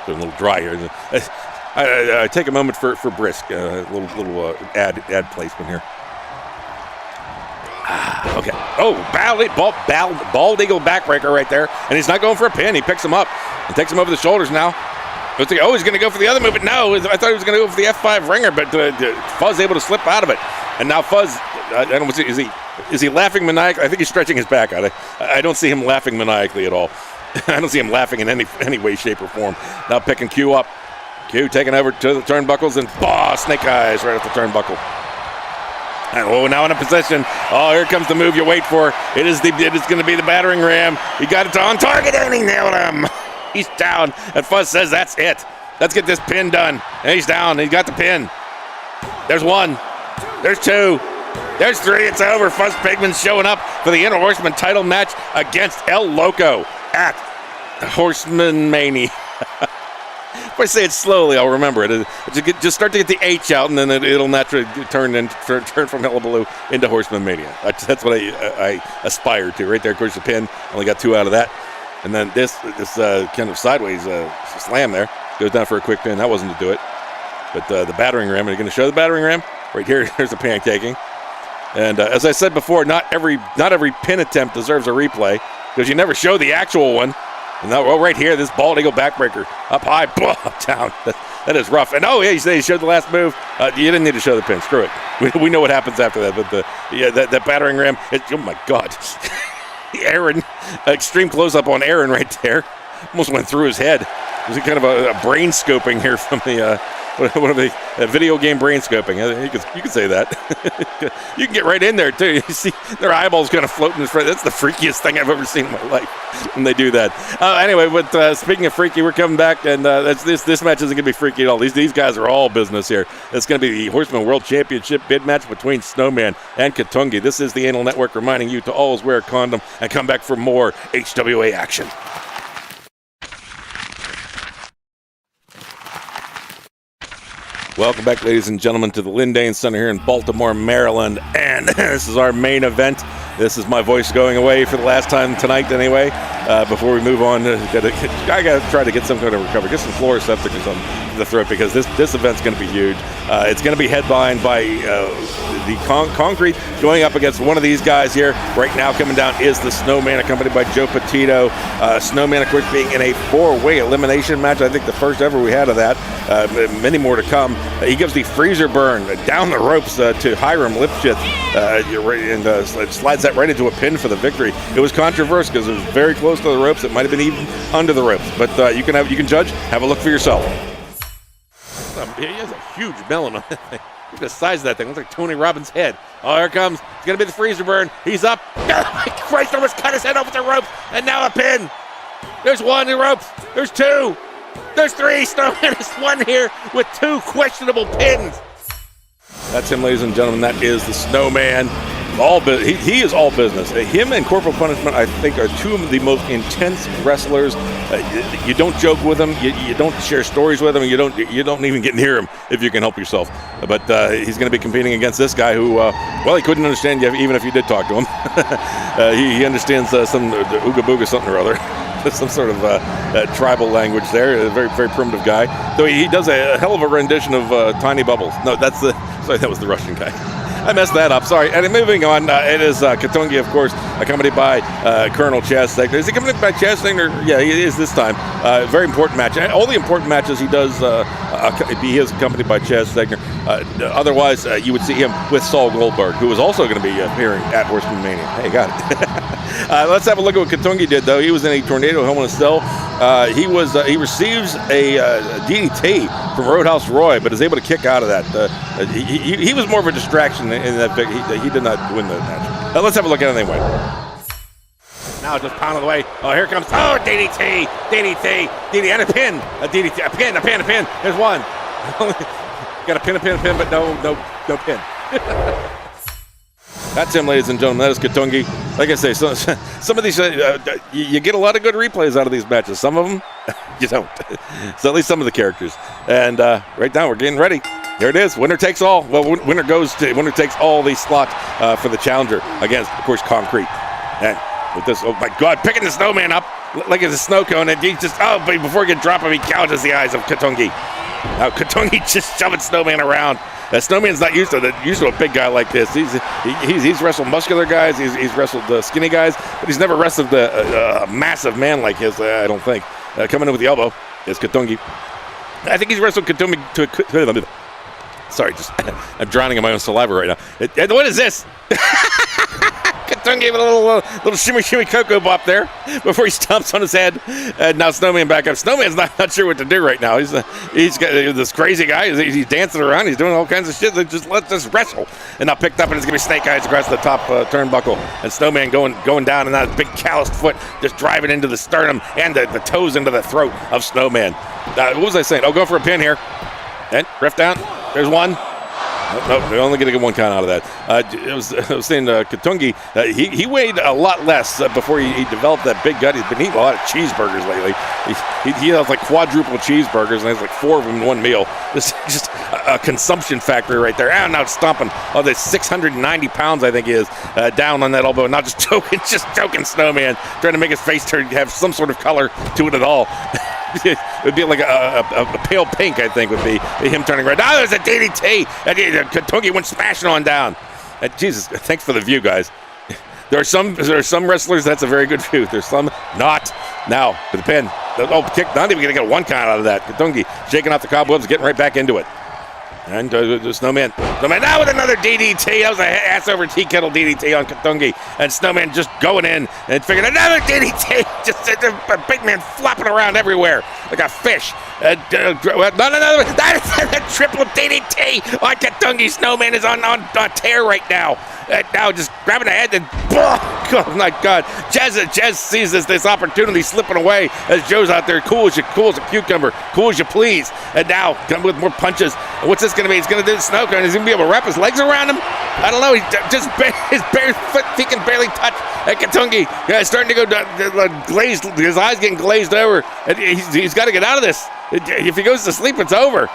A little dry here. I take a moment for Brisk, a little ad placement here. Okay. Oh, bald eagle backbreaker right there, and he's not going for a pin. He picks him up and takes him over the shoulders now. He's going to go for the other move, but no, I thought he was going to go for the F5 ringer, but Fuzz able to slip out of it, and now Fuzz. I don't know. Is he laughing maniacally? I think he's stretching his back out. I don't see him laughing maniacally at all. I don't see him laughing in any way, shape, or form. Now picking Q up. Q taking over to the turnbuckles and snake eyes right at the turnbuckle. And now in a position. Oh, here comes the move you wait for. It is going to be the battering ram. He got it on target and he nailed him. He's down. And Fuzz says that's it. Let's get this pin done. And he's down. He got the pin. There's one. There's two. There's three. It's over. Fuzz Pigman's showing up for the Interhorsemen title match against El Loco at Horseman Mania. I say it slowly, I'll remember it. Just start to get the H out, and then it'll naturally turn from Hullabaloo into Horseman Mania. That's what I aspire to. Right there, of course, the pin. Only got 2 out of that. And then this kind of sideways slam there. Goes down for a quick pin. That wasn't to do it. But the battering ram, are you going to show the battering ram? Right here, here's the pancaking. And as I said before, not every pin attempt deserves a replay because you never show the actual one. And now, right here, this bald eagle backbreaker. Up high, up down. That is rough. And you say you showed the last move. You didn't need to show the pin. Screw it. We know what happens after that. But that battering ram, oh my God. Aaron, extreme close-up on Aaron right there. Almost went through his head. It was kind of a brain scoping here from one of the video game brain scoping. You could say that. You can get right in there too. You see their eyeballs kind of floating in front. That's the freakiest thing I've ever seen in my life when they do that. Anyway, but speaking of freaky, we're coming back, and this match isn't going to be freaky at all. These guys are all business here. It's going to be the Horseman World Championship bid match between Snowman and Katungi. This is the Anal Network reminding you to always wear a condom and come back for more HWA action. Welcome back, ladies and gentlemen, to the Lindane Center here in Baltimore, Maryland. And this is our main event. This is my voice going away for the last time tonight anyway. Before we move on, I got to try to get some kind of recovery. Get some Chloraseptic or something to the throat because this event's going to be huge. It's going to be headlined by the Concrete going up against one of these guys here. Right now coming down is the Snowman, accompanied by Joe Petito. Snowman, of course, being in a 4-way elimination match. I think the first ever we had of that. Many more to come. He gives the freezer burn down the ropes to Hiram Lipschitz and slides that right into a pin for the victory. It was controversial because it was very close to the ropes. It might have been even under the ropes, but you can judge. Have a look for yourself. He has a huge melon on that thing. Look at the size of that thing. Looks like Tony Robbins' head. Oh, here it comes. It's going to be the freezer burn. He's up. Christ, almost cut his head off with the ropes, and now a pin. There's 1 in the ropes. There's 2. There's 3. Snowman is 1 here with 2 questionable pins. That's him, ladies and gentlemen. That is the Snowman. He is all business. Him and Corporal Punishment, I think, are 2 of the most intense wrestlers. You don't joke with them. You don't share stories with them. You don't even get near him if you can help yourself. But he's going to be competing against this guy who, he couldn't understand you even if you did talk to him. He understands some ooga booga something or other. Some sort of tribal language there. A very, very primitive guy. Though he does a hell of a rendition of Tiny Bubbles. No, that was the Russian guy. I messed that up, sorry. And moving on, it is Katungi, of course, accompanied by Colonel Chaz Stegner. Is he accompanied by Chaz Stegner? Yeah, he is this time. Very important match. All the important matches he does, he is accompanied by Chaz Stegner. Otherwise, you would see him with Saul Goldberg, who is also going to be appearing at Horseman Mania. Hey, got it. Let's have a look at what Katungi did, though. He was in a tornado helmet still. He receives a DDT from Roadhouse Roy, but is able to kick out of that. He was more of a distraction in that. He did not win the match. Let's have a look at it anyway. Now just pounding away. Oh, here comes. Oh, DDT, and a pin. A DDT, a pin. There's 1. Got a pin, but no pin. That's him, ladies and gentlemen. That is Katungi. Like I say, some of these, you get a lot of good replays out of these matches. Some of them, you don't. So at least some of the characters. And right now, we're getting ready. Here it is. Winner takes all. Well, winner takes all the slots for the challenger against, of course, Concrete. And with this, oh my God, picking the Snowman up like it's a snow cone. And he just, but before he can drop him, he gouges the eyes of Katungi. Now Katungi just shoving Snowman around. Snowman's not used to a big guy like this. He's wrestled muscular guys. He's wrestled skinny guys, but he's never wrestled a massive man like his. I don't think. Coming in with the elbow is Katungi. I think he's wrestled Katungi. Sorry, I'm drowning in my own saliva right now. What is this? Katungi gave it a little shimmy cocoa bop there before he stomps on his head. And now Snowman back up. Snowman's not sure what to do right now. He's got this crazy guy. He's dancing around. He's doing all kinds of shit. Just let us wrestle. And now picked up, and it's going to be snake eyes across the top turnbuckle. And Snowman going down, and that big calloused foot just driving into the sternum and the toes into the throat of Snowman. What was I saying? Oh, go for a pin here. And ref down. There's 1. No, they're only going to get one count out of that. I was saying Katungi, he weighed a lot less before he developed that big gut. He's been eating a lot of cheeseburgers lately. He has like quadruple cheeseburgers, and has like 4 of them in one meal. This is just a consumption factory right there. And now stomping all the 690 pounds, I think he is, down on that elbow. Not just choking Snowman, trying to make his face have some sort of color to it at all. It would be like a pale pink, I think, would be him turning red. Oh, there's a DDT. Katungi went smashing on down. Jesus, thanks for the view, guys. There are some wrestlers that's a very good view. There's some not. Now, to the pin. Oh, kick. Not even going to get a 1 count out of that. Katungi shaking off the cobwebs, getting right back into it. And Snowman now with another DDT. That was an ass over tea kettle DDT on Katungi. And Snowman just going in and figuring another DDT. Just a big man flopping around everywhere like a fish. Not another one. That is a triple DDT on Katungi. Snowman is on tear right now. Now just grabbing the head and oh my God. Jez sees this opportunity slipping away as Joe's out there cool as a cucumber, cool as you please. And now come with more punches. And what's this going to be? He's going to do the snow cone. He's going to be able to wrap his legs around him. I don't know. He just his bare foot he can barely touch. And Katungi starting to go glazed. His eyes getting glazed over. And he's got to get out of this. If he goes to sleep, it's over.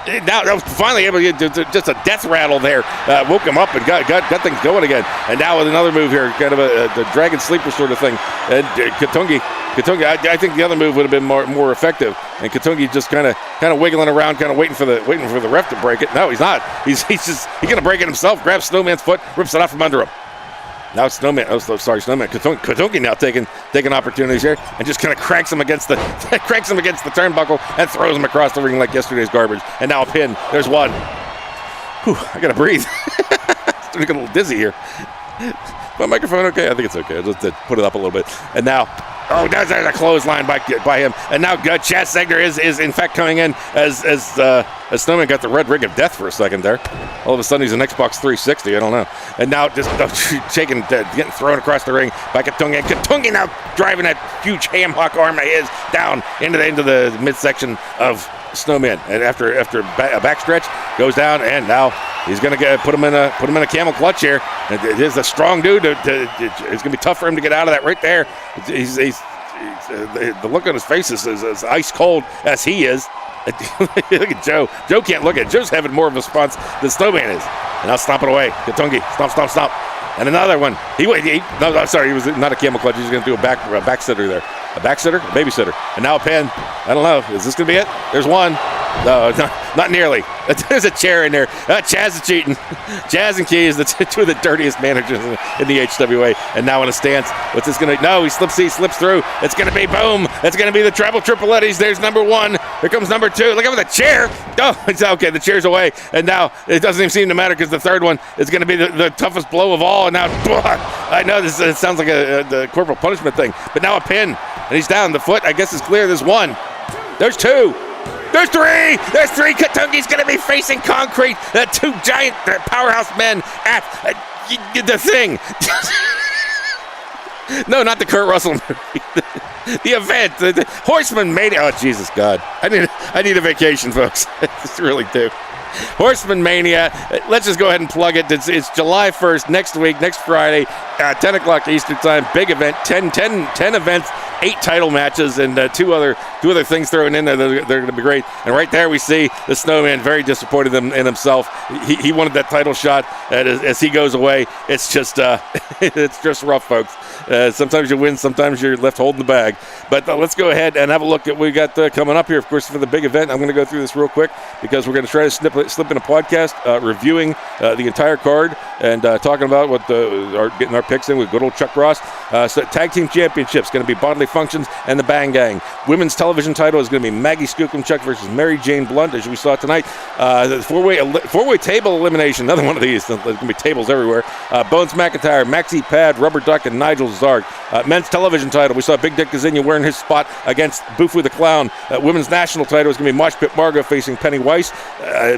Now finally able to get just a death rattle there. Woke him up and got things going again. And now with another move here, kind of a dragon sleeper sort of thing. And Katungi, I think the other move would have been more effective. And Katungi just kind of wiggling around, kind of waiting for the ref to break it. No, he's not. He's gonna break it himself. Grabs Snowman's foot, rips it out from under him. Now Snowman. Snowman. Katungi now taking opportunities here and just kind of cranks him against the turnbuckle and throws him across the ring like yesterday's garbage. And now a pin. There's one. Whew, I gotta breathe. Starting to get a little dizzy here. My microphone okay? I think it's okay. I'll just put it up a little bit. And now, there's a clothesline by him. And now Chad Segner is in fact coming in as Snowman got the red ring of death for a second there. All of a sudden he's an Xbox 360. I don't know. And now just getting thrown across the ring by Katungi. And Katungi now driving that huge ham hock arm of his down into the midsection of Snowman. And after a backstretch, goes down, and now he's going to put him in a camel clutch here. It is a strong dude. It's going to be tough for him to get out of that right there. The look on his face is as ice cold as he is. Look at Joe. Joe can't look at it. Joe's having more of a response than Snowman is. And now stomping away. Katungi, stomp. And another one. He was not a camel clutch. He's going to do a back sitter there. A back sitter? A babysitter. And now a pin. I don't know. Is this going to be it? There's one. No, not nearly. There's a chair in there. Chaz is cheating. Chaz and Key is two of the dirtiest managers in the HWA. And now in a stance. What's this going to? No, he slips through. It's going to be boom. It's going to be the treble triplettes. There's number 1. Here comes number 2. Look over the chair. Oh, it's okay. The chair's away. And now it doesn't even seem to matter because the third one is going to be the toughest blow of all. And now, I know this sounds like the corporal punishment thing. But now a pin. And he's down. The foot, I guess, is clear. There's 1. There's 2. There's 3. There's 3. Katungi's going to be facing concrete. The 2 giant powerhouse men at the thing. No, not the Kurt Russell movie. The event. The Horseman made it. Oh, Jesus God. I need a vacation, folks. I just really do. Horseman Mania. Let's just go ahead and plug it. It's July 1st, next week, next Friday, 10 o'clock Eastern time. Big event. 10 events, 8 title matches, and two other things thrown in there. They're going to be great. And right there we see the Snowman very disappointed in himself. He wanted that title shot. As he goes away, it's just rough, folks. Sometimes you win, sometimes you're left holding the bag. But let's go ahead and have a look at what we got coming up here. Of course, for the big event, I'm going to go through this real quick because we're going to try to slip in a podcast reviewing the entire card and talking about getting our picks in with good old Chuck Ross. So tag team championships going to be Bodily Functions and the Bang Gang. Women's television title is going to be Maggie Skookumchuk versus Mary Jane Blount, as we saw tonight. The four-way table elimination, another one of these. There's going to be tables everywhere. Bones McIntyre, Maxie Pad, Rubber Duck, and Nigel Zarg. Men's television title, we saw Big Dick Gazinya wearing his spot against Bufu the Clown. Women's national title is going to be Mosh Pit Margo facing Penny Weiss.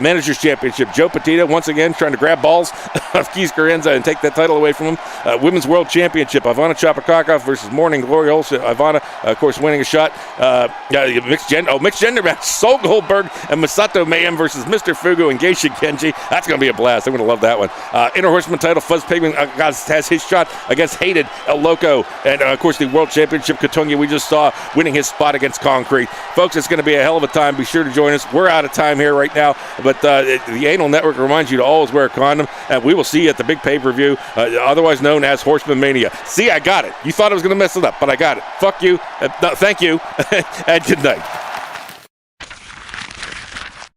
Managers Championship, Joe Petito once again trying to grab balls of Keith Carenza and take that title away from him. Women's World Championship, Ivana Chopakokoff versus Morning Glory Olsen. Ivana Ivana, of course, winning a shot. Mixed gender match. Sol Goldberg and Masato Mayhem versus Mr. Fugu and Geisha Genji. That's going to be a blast. I'm going to love that one. Interhorsemen title, Fuzz Pigman has his shot against Hated El Loco. And, of course, the World Championship, Katungi, we just saw winning his spot against Concrete. Folks, it's going to be a hell of a time. Be sure to join us. We're out of time here right now, but the Anal Network reminds you to always wear a condom, and we will see you at the big pay-per-view, otherwise known as Horseman Mania. See, I got it. You thought I was going to mess it up, but I got it. Fuck you. Thank you, and good night.